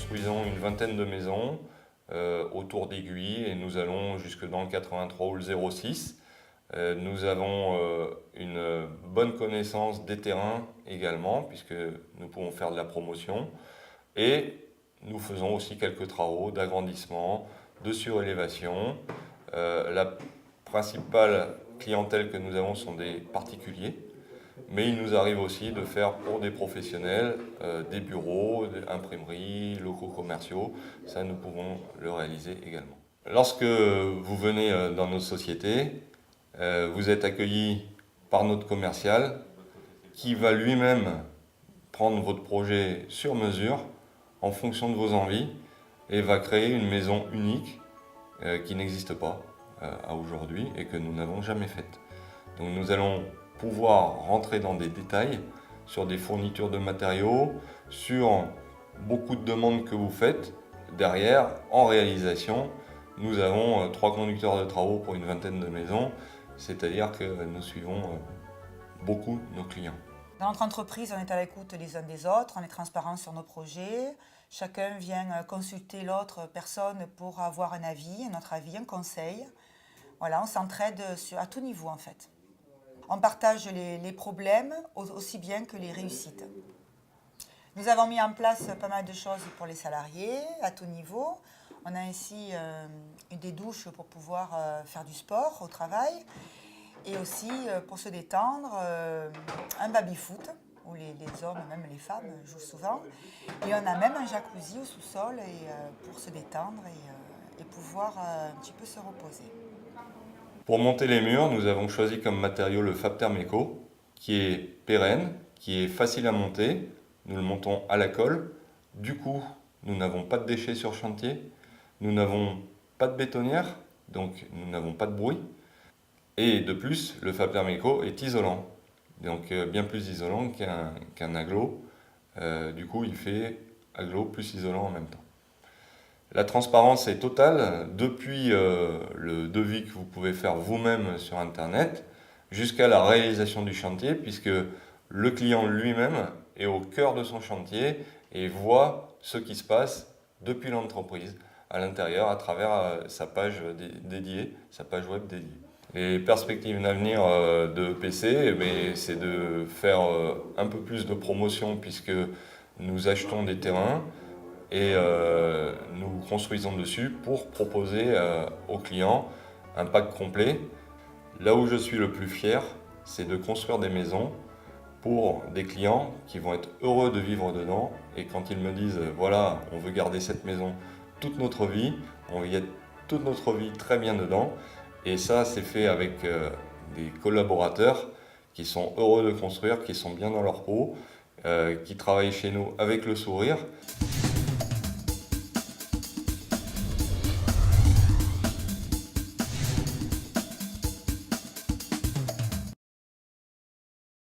construisons une vingtaine de maisons autour d'Aiguilles et nous allons jusque dans le 83 ou le 06. Nous avons une bonne connaissance des terrains également, puisque nous pouvons faire de la promotion. Et nous faisons aussi quelques travaux d'agrandissement, de surélévation. La principale clientèle que nous avons sont des particuliers, mais il nous arrive aussi de faire pour des professionnels des bureaux, des imprimeries, locaux commerciaux. Ça, nous pouvons le réaliser également. Lorsque vous venez dans nos sociétés, vous êtes accueilli par notre commercial qui va lui-même prendre votre projet sur mesure en fonction de vos envies et va créer une maison unique qui n'existe pas à aujourd'hui et que nous n'avons jamais faite. Donc nous allons pouvoir rentrer dans des détails sur des fournitures de matériaux, sur beaucoup de demandes que vous faites. Derrière, en réalisation, nous avons 3 conducteurs de travaux pour une vingtaine de maisons, c'est-à-dire que nous suivons beaucoup nos clients. Dans notre entreprise, on est à l'écoute les uns des autres, on est transparent sur nos projets. Chacun vient consulter l'autre personne pour avoir un avis, notre avis, un conseil. Voilà, on s'entraide à tout niveau en fait. On partage les problèmes aussi bien que les réussites. Nous avons mis en place pas mal de choses pour les salariés à tout niveau. On a ainsi des douches pour pouvoir faire du sport au travail. Et aussi, pour se détendre, un baby-foot, où les hommes, même les femmes, jouent souvent. Et on a même un jacuzzi au sous-sol pour se détendre et pouvoir un petit peu se reposer. Pour monter les murs, nous avons choisi comme matériau le Fabtherm Eco, qui est pérenne, qui est facile à monter. Nous le montons à la colle. Du coup, nous n'avons pas de déchets sur chantier. Nous n'avons pas de bétonnière, donc nous n'avons pas de bruit. Et de plus, le Fabtherm Eco est isolant, donc bien plus isolant qu'un agglo. Du coup, il fait agglo plus isolant en même temps. La transparence est totale, depuis le devis que vous pouvez faire vous-même sur Internet, jusqu'à la réalisation du chantier, puisque le client lui-même est au cœur de son chantier et voit ce qui se passe depuis l'entreprise, à l'intérieur, à travers sa page dédiée, sa page web dédiée. Les perspectives d'avenir de PC, c'est de faire un peu plus de promotion puisque nous achetons des terrains et nous construisons dessus pour proposer aux clients un pack complet. Là où je suis le plus fier, c'est de construire des maisons pour des clients qui vont être heureux de vivre dedans et quand ils me disent voilà, on veut garder cette maison toute notre vie, on veut y être toute notre vie très bien dedans. Et ça, c'est fait avec des collaborateurs qui sont heureux de construire, qui sont bien dans leur peau, qui travaillent chez nous avec le sourire.